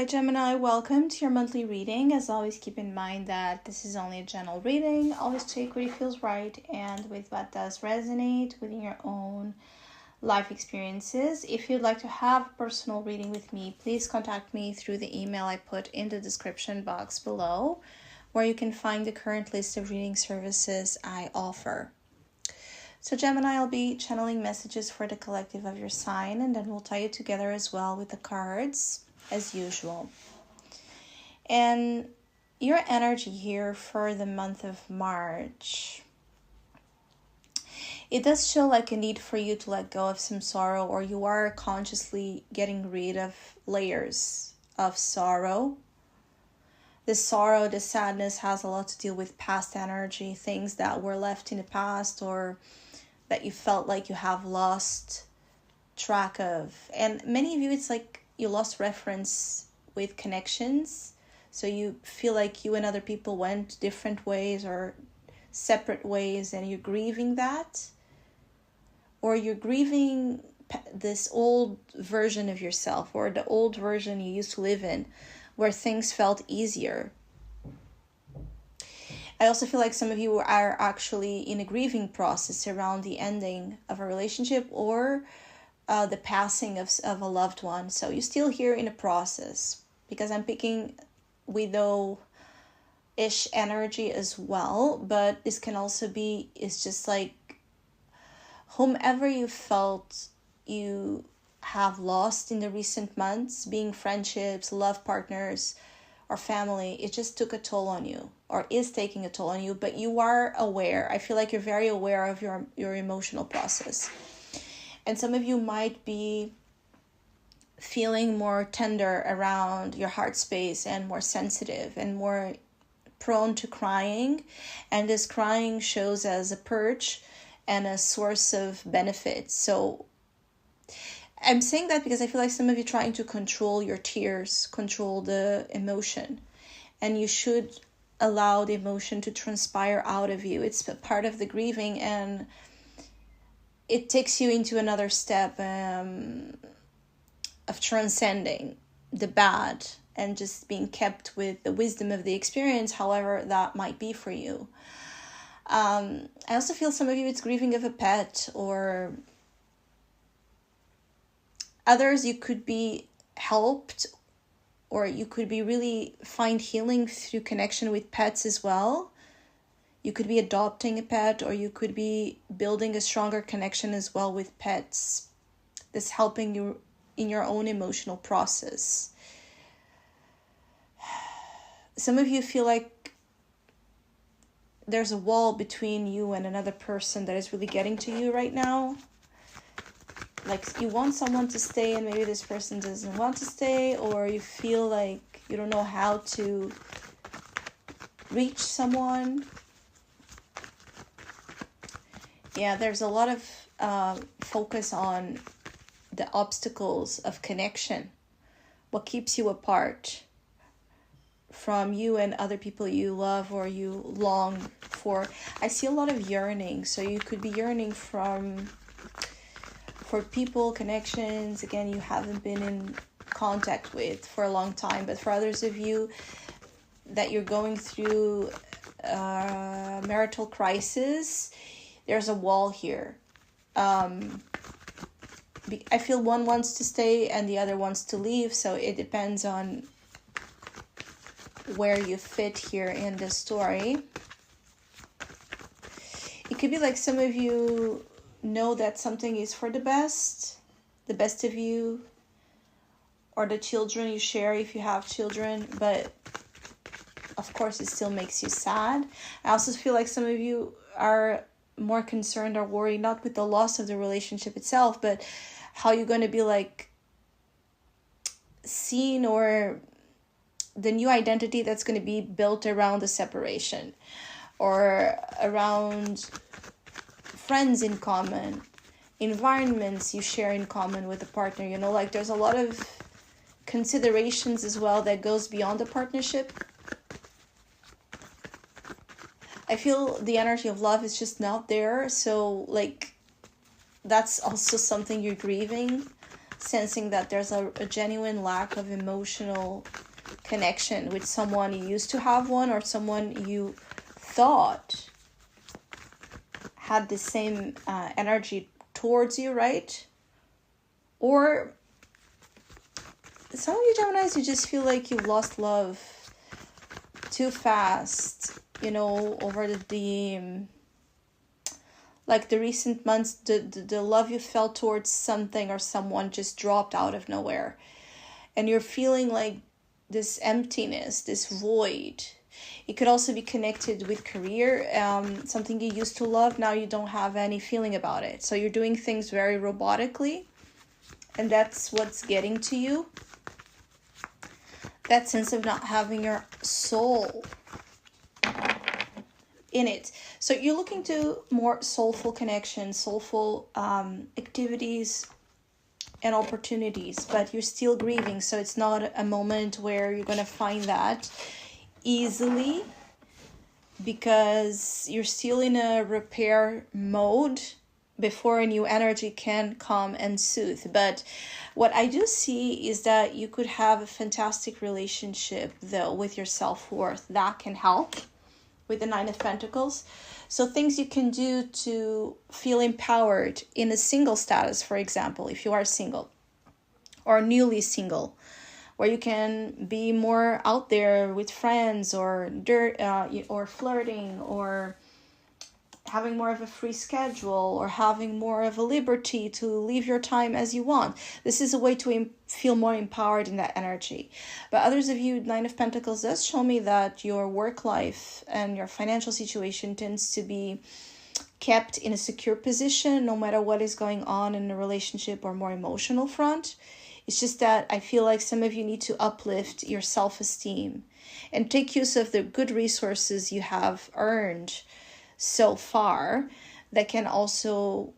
Hi Gemini, welcome to your monthly reading. As always, keep in mind that this is only a general reading. Always take what feels right and with what does resonate within your own life experiences. If you'd like to have a personal reading with me, please contact me through the email I put in the description box below, where you can find the current list of reading services I offer. So Gemini, I'll be channeling messages for the collective of your sign, and then we'll tie it together as well with the cards as usual. And your energy here for the month of March, it does show like a need for you to let go of some sorrow, or you are consciously getting rid of layers of sorrow. The sorrow, the sadness has a lot to do with past energy, things that were left in the past or that you felt like you have lost track of. And many of you, it's like you lost reference with connections. So you feel like you and other people went different ways or separate ways, and you're grieving that. Or you're grieving this old version of yourself, or the old version you used to live in, where things felt easier. I also feel like some of you are actually in a grieving process around the ending of a relationship or the passing of a loved one. So you're still here in a process, because I'm picking widow-ish energy as well. But this can also be, it's just like whomever you felt you have lost in the recent months, being friendships, love partners, or family, it just took a toll on you, or is taking a toll on you, but you are aware. I feel like you're very aware of your emotional process. And some of you might be feeling more tender around your heart space and more sensitive and more prone to crying. And this crying shows as a purge and a source of benefit. So I'm saying that because I feel like some of you trying to control your tears, control the emotion. And you should allow the emotion to transpire out of you. It's a part of the grieving, and it takes you into another step of transcending the bad and just being kept with the wisdom of the experience, however that might be for you. I also feel some of you, it's grieving of a pet, or others you could be helped, or you could be really find healing through connection with pets as well. You could be adopting a pet, or you could be building a stronger connection as well with pets. This helping you in your own emotional process. Some of you feel like there's a wall between you and another person that is really getting to you right now. Like you want someone to stay and maybe this person doesn't want to stay, or you feel like you don't know how to reach someone. Yeah, there's a lot of focus on the obstacles of connection. What keeps you apart from you and other people you love or you long for. I see a lot of yearning. So you could be yearning for people, connections, again, you haven't been in contact with for a long time. But for others of you that you're going through marital crisis, there's a wall here. I feel one wants to stay and the other wants to leave. So it depends on where you fit here in this story. It could be like some of you know that something is for the best of you, or the children you share if you have children, but of course it still makes you sad. I also feel like some of you are more concerned or worried not with the loss of the relationship itself, but how you're going to be like seen, or the new identity that's going to be built around the separation, or around friends in common, environments you share in common with a partner. You know, like there's a lot of considerations as well that goes beyond the partnership. I feel the energy of love is just not there. So like that's also something you're grieving. sensing that there's a genuine lack of emotional connection with someone you used to have one, or someone you thought had the same energy towards you, right? Or some of you Geminis, you just feel like you've lost love too fast, over the like the recent months. The love you felt towards something or someone just dropped out of nowhere, and you're feeling like this emptiness, this void. It could also be connected with career, something you used to love, now you don't have any feeling about it, so you're doing things very robotically, and that's what's getting to you. That sense of not having your soul in it. So you're looking to more soulful connections, soulful activities and opportunities, but you're still grieving, so it's not a moment where you're going to find that easily, because you're still in a repair mode before a new energy can come and soothe. But what I do see is that you could have a fantastic relationship though with your self-worth. That can help with the Nine of Pentacles. So things you can do to feel empowered in a single status, for example, if you are single or newly single, where you can be more out there with friends, or flirting, or having more of a free schedule, or having more of a liberty to live your time as you want. This is a way to feel more empowered in that energy. But others of you, Nine of Pentacles does show me that your work life and your financial situation tends to be kept in a secure position no matter what is going on in a relationship or more emotional front. It's just that I feel like some of you need to uplift your self-esteem and take use of the good resources you have earned so far that can also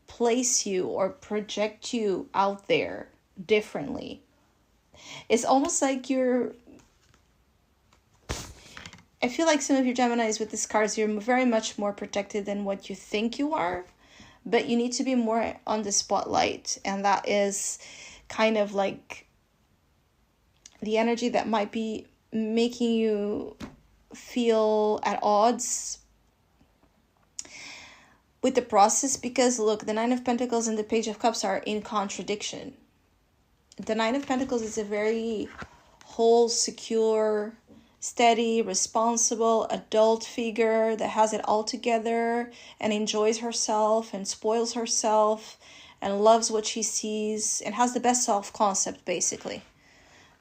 place you or project you out there differently. It's almost like I feel like some of you Geminis with these cards, you're very much more protected than what you think you are, but you need to be more on the spotlight, and that is kind of like the energy that might be making you feel at odds with the process. Because look, the Nine of Pentacles and the Page of Cups are in contradiction. The Nine of Pentacles is a very whole, secure, steady, responsible adult figure that has it all together and enjoys herself and spoils herself and loves what she sees and has the best self-concept, basically.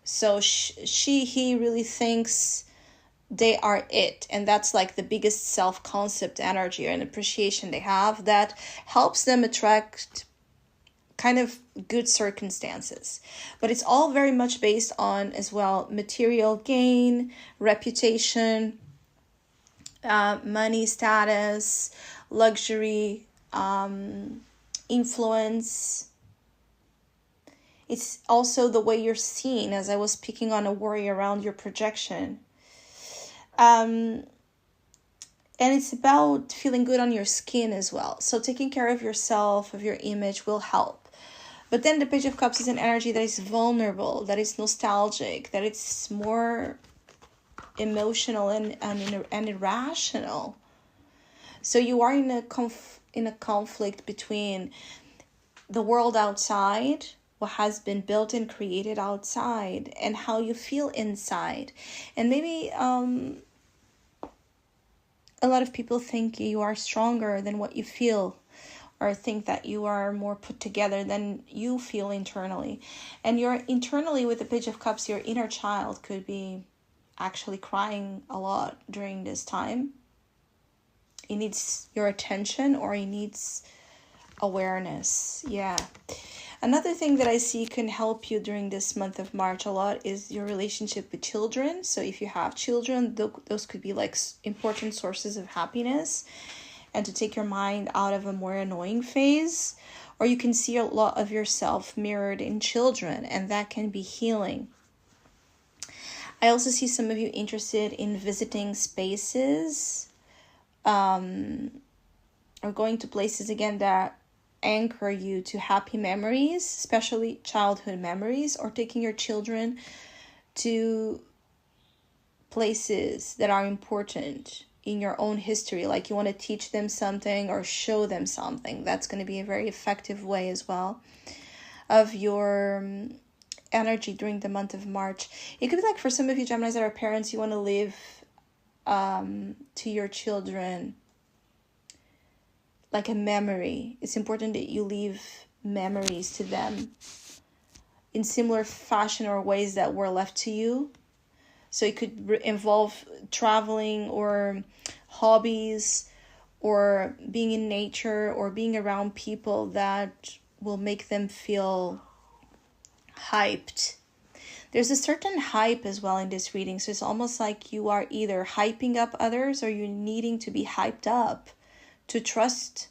So he really thinks they are it, and that's like the biggest self-concept energy and appreciation they have that helps them attract kind of good circumstances. But it's all very much based on, as well, material gain, reputation, money, status, luxury, influence. It's also the way you're seen, as I was picking on a worry around your projection. And it's about feeling good on your skin as well. So taking care of yourself, of your image, will help. But then the Page of Cups is an energy that is vulnerable, that is nostalgic, that it's more emotional and irrational. So you are in a conflict between the world outside, what has been built and created outside, and how you feel inside. And maybe a lot of people think you are stronger than what you feel, or think that you are more put together than you feel internally. And you're internally, with the Page of Cups, your inner child could be actually crying a lot during this time. He needs your attention, or he needs awareness. Yeah. Another thing that I see can help you during this month of March a lot is your relationship with children. So if you have children, those could be like important sources of happiness, and to take your mind out of a more annoying phase. Or you can see a lot of yourself mirrored in children, and that can be healing. I also see some of you interested in visiting spaces, or going to places again that anchor you to happy memories, especially childhood memories, or taking your children to places that are important in your own history, like you want to teach them something or show them something. That's going to be a very effective way as well of your energy during the month of March. It could be like for some of you Geminis that are parents, you want to leave to your children like a memory. It's important that you leave memories to them in similar fashion or ways that were left to you. So it could involve traveling or hobbies or being in nature or being around people that will make them feel hyped. There's a certain hype as well in this reading. So it's almost like you are either hyping up others or you're needing to be hyped up to trust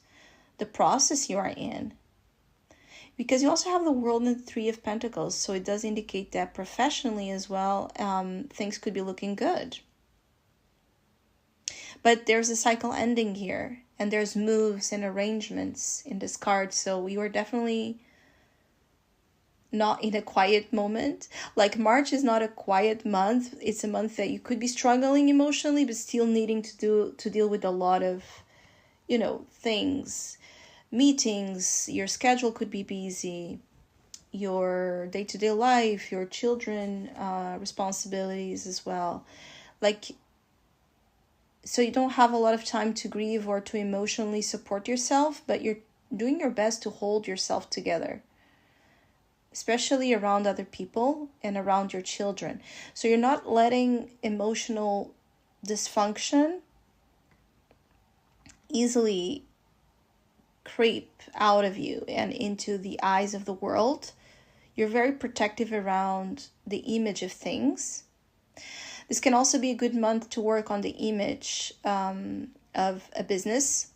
the process you are in. Because you also have the World and the Three of Pentacles. So it does indicate that professionally as well, things could be looking good. But there's a cycle ending here. And there's moves and arrangements in this card. So you are definitely not in a quiet moment. Like March is not a quiet month. It's a month that you could be struggling emotionally, but still needing to deal with a lot of, things. Meetings, your schedule could be busy, your day-to-day life, your children, responsibilities as well. So you don't have a lot of time to grieve or to emotionally support yourself, but you're doing your best to hold yourself together, especially around other people and around your children. So you're not letting emotional dysfunction easily creep out of you and into the eyes of the world. You're very protective around the image of things. This can also be a good month to work on the image of a business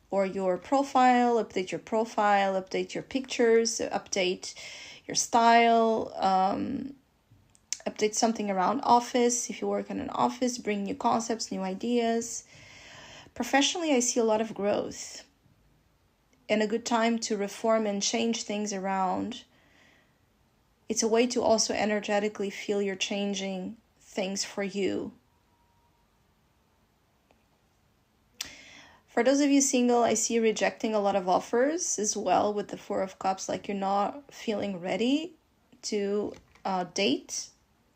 or your profile, update your pictures, update your style, update something around office. If you work in an office, bring new concepts, new ideas. Professionally, I see a lot of growth and a good time to reform and change things around. It's a way to also energetically feel you're changing things for you. For those of you single, I see you rejecting a lot of offers as well with the Four of Cups, like you're not feeling ready to date,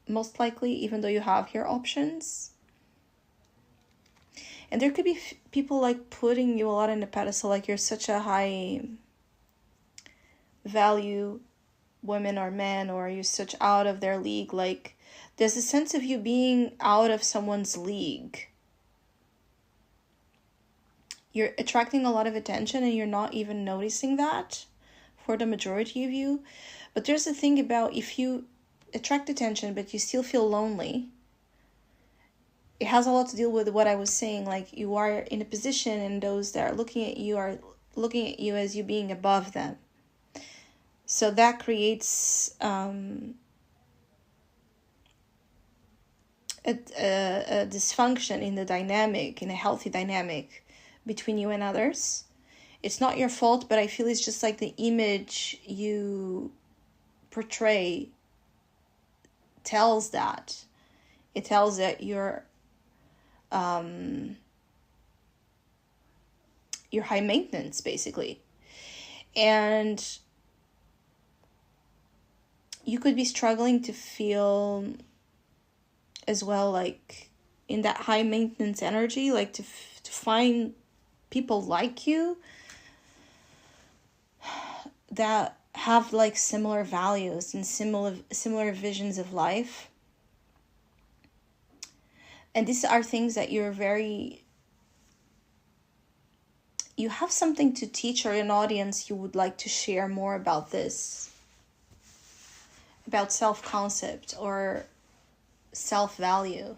most likely, even though you have your options. And there could be people like putting you a lot in a pedestal, like you're such a high value woman or man, or you're such out of their league. Like there's a sense of you being out of someone's league. You're attracting a lot of attention and you're not even noticing that for the majority of you. But there's a thing about if you attract attention but you still feel lonely, it has a lot to deal with what I was saying. Like you are in a position and those that are looking at you as you being above them. So that creates a dysfunction in the dynamic, in a healthy dynamic between you and others. It's not your fault, but I feel it's just like the image you portray tells that. It tells that you're high maintenance, basically. And you could be struggling to feel as well, like in that high maintenance energy, like to find people like you that have like similar values and similar visions of life. And these are things that you have something to teach, or an audience you would like to share more about this, about self-concept or self-value.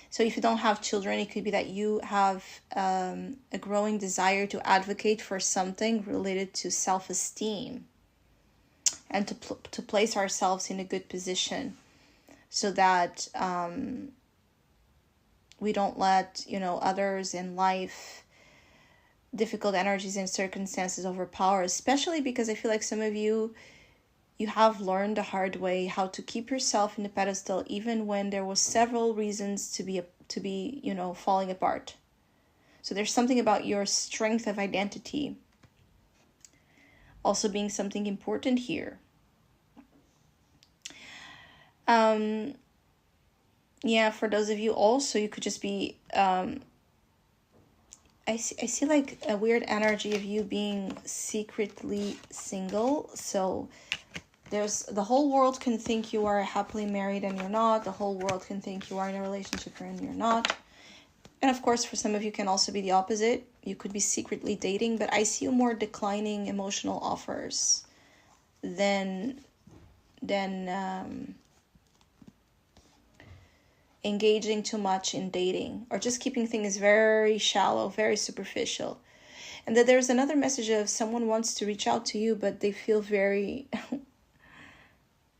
So if you don't have children, it could be that you have a growing desire to advocate for something related to self-esteem and to place ourselves in a good position so that we don't let, others in life difficult energies and circumstances overpower, especially because I feel like some of you have learned the hard way how to keep yourself in the pedestal even when there was several reasons to be falling apart. So there's something about your strength of identity also being something important here. For those of you also, you could just be I see like a weird energy of you being secretly single. So there's the whole world can think you are happily married and you're not. The whole world can think you are in a relationship and you're not. And of course, for some of you can also be the opposite. You could be secretly dating, but I see you more declining emotional offers than engaging too much in dating, or just keeping things very shallow, very superficial. And that there's another message of someone wants to reach out to you, but they feel very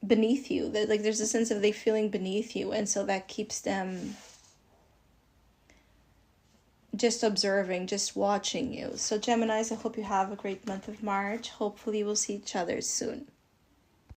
beneath you. That like there's a sense of they feeling beneath you, and so that keeps them just observing, just watching you. So Geminis, I hope you have a great month of March. Hopefully we'll see each other soon.